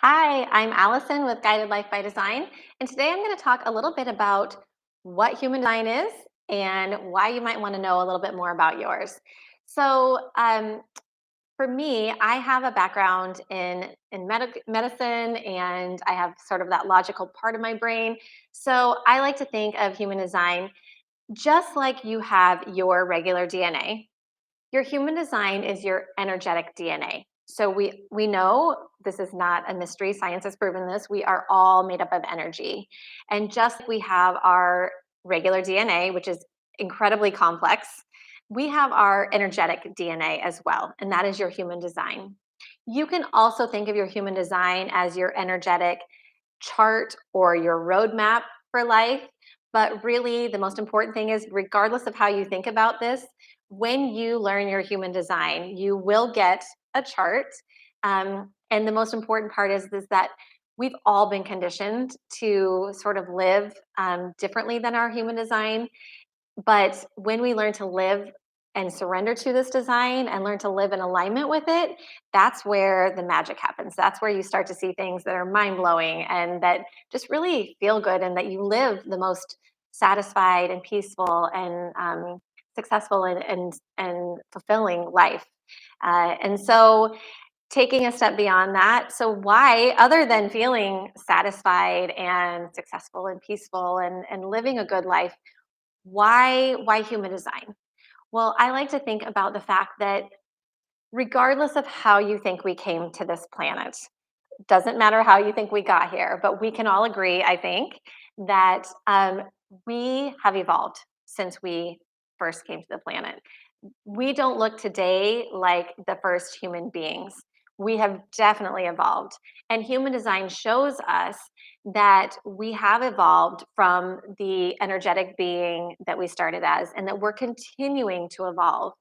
Hi, I'm Allison with Guided Life by Design, and today I'm going to talk a little bit about what human design is and why you might want to know a little bit more about yours. So, for me, I have a background in medicine, and I have sort of that logical part of my brain. So, I like to think of human design just like you have your regular DNA. Your human design is your energetic DNA. So we know this is not a mystery. Science has proven this. We are all made up of energy. And just like we have our regular DNA, which is incredibly complex, we have our energetic DNA as well, and that is your human design. You can also think of your human design as your energetic chart or your roadmap for life. But really, the most important thing is, regardless of how you think about this, when you learn your human design, you will get a chart. And the most important part is that we've all been conditioned to sort of live differently than our human design. But when we learn to live and surrender to this design and learn to live in alignment with it, that's where the magic happens. That's where you start to see things that are mind blowing and that just really feel good, and that you live the most satisfied and peaceful and successful and fulfilling life. And so, taking a step beyond that, so why, other than feeling satisfied and successful and peaceful and living a good life, why human design? Well, I like to think about the fact that regardless of how you think we came to this planet, doesn't matter how you think we got here, but we can all agree, I think, that we have evolved since we first came to the planet. We don't look today like the first human beings. We have definitely evolved. And human design shows us that we have evolved from the energetic being that we started as, and that we're continuing to evolve.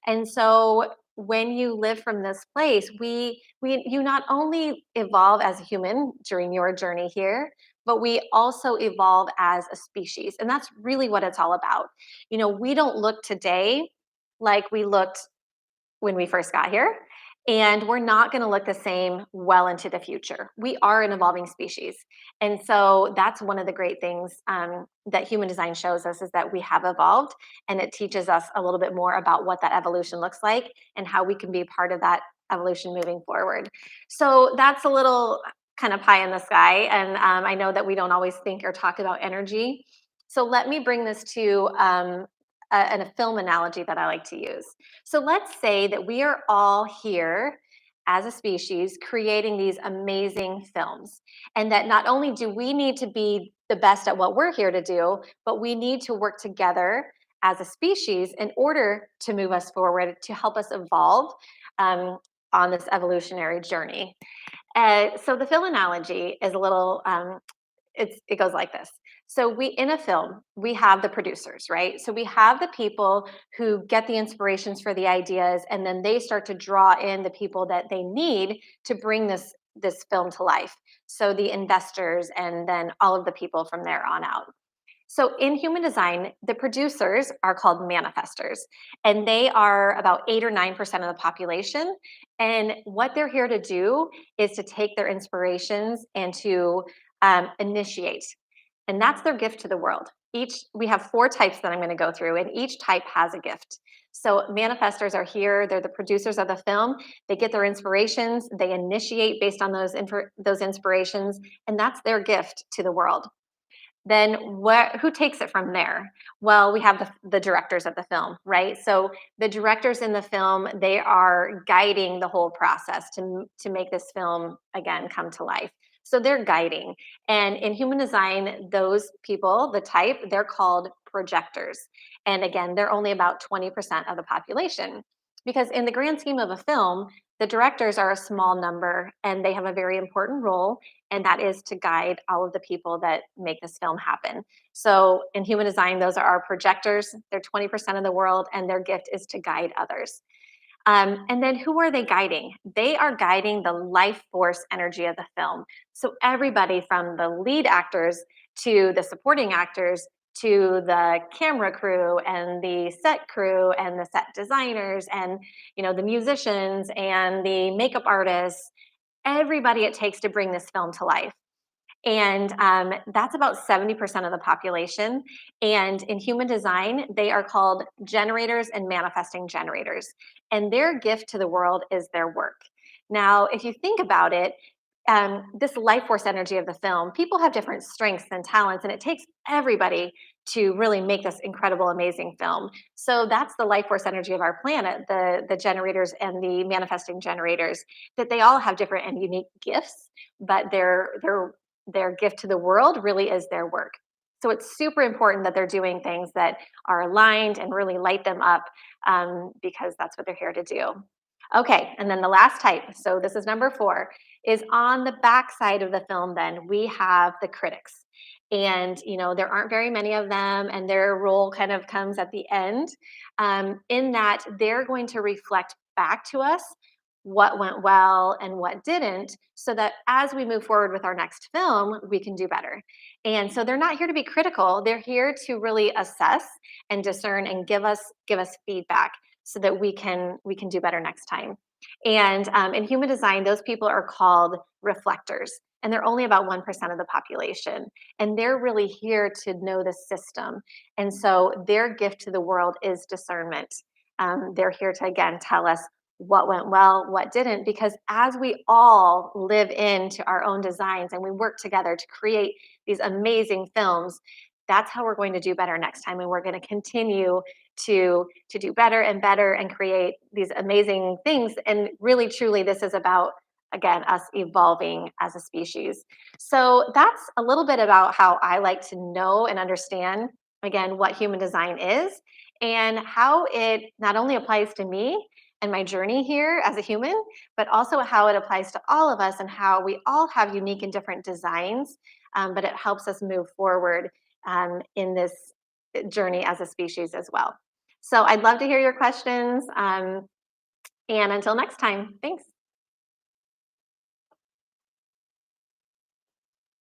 And so when you live from this place, we you not only evolve as a human during your journey here, but we also evolve as a species. And that's really what it's all about. We don't look today like we looked when we first got here. And we're not going to look the same well into the future. We are an evolving species. And so that's one of the great things that human design shows us, is that we have evolved, and it teaches us a little bit more about what that evolution looks like and how we can be part of that evolution moving forward. So that's a little kind of pie in the sky. And I know that we don't always think or talk about energy. So let me bring this to a film analogy that I like to use. So let's say that we are all here as a species creating these amazing films, and that not only do we need to be the best at what we're here to do, but we need to work together as a species in order to move us forward, to help us evolve um, on this evolutionary journey. So the film analogy is a little it goes like this. So we in a film, we have the producers, right? So we have the people who get the inspirations for the ideas, and then they start to draw in the people that they need to bring this film to life. So the investors, and then all of the people from there on out. So in human design, the producers are called manifestors, and they are about 8 or 9% of the population. And what they're here to do is to take their inspirations and to initiate, and that's their gift to the world. We have 4 types that I'm going to go through, and each type has a gift. So manifestors are here. They're the producers of the film. They get their inspirations. They initiate based on those inspirations, and that's their gift to the world. Then who takes it from there? Well, we have the directors of the film, right? So the directors in the film, they are guiding the whole process to make this film again come to life. So they're guiding. And in human design, those people, the type, they're called projectors. And again, they're only about 20% of the population. Because in the grand scheme of a film, the directors are a small number, and they have a very important role, and that is to guide all of the people that make this film happen. So in human design, those are our projectors. They're 20% of the world, and their gift is to guide others. And then who are they guiding? They are guiding the life force energy of the film. So everybody from the lead actors to the supporting actors to the camera crew and the set crew and the set designers and the musicians and the makeup artists, everybody it takes to bring this film to life. And that's about 70% of the population. And in human design, they are called generators and manifesting generators. And their gift to the world is their work. Now, if you think about it, this life force energy of the film, people have different strengths and talents, and it takes everybody to really make this incredible, amazing film. So that's the life force energy of our planet, the generators and the manifesting generators, that they all have different and unique gifts, but their gift to the world really is their work. So it's super important that they're doing things that are aligned and really light them up, because that's what they're here to do. Okay, and then the last type, so this is number 4, is on the back side of the film. Then we have the critics. And, there aren't very many of them, and their role kind of comes at the end, in that they're going to reflect back to us what went well and what didn't, so that as we move forward with our next film, we can do better. And so they're not here to be critical, they're here to really assess and discern and give us feedback so that we can do better next time. And in human design, those people are called reflectors, and they're only about 1% of the population. And they're really here to know the system. And so their gift to the world is discernment. They're here to, again, tell us what went well, what didn't, because as we all live into our own designs and we work together to create these amazing films, that's how we're going to do better next time. And we're going to continue to do better and better and create these amazing things. And really, truly, this is about, again, us evolving as a species. So that's a little bit about how I like to know and understand, again, what human design is and how it not only applies to me and my journey here as a human, but also how it applies to all of us and how we all have unique and different designs, but it helps us move forward in this journey as a species as well. So I'd love to hear your questions. And until next time, thanks.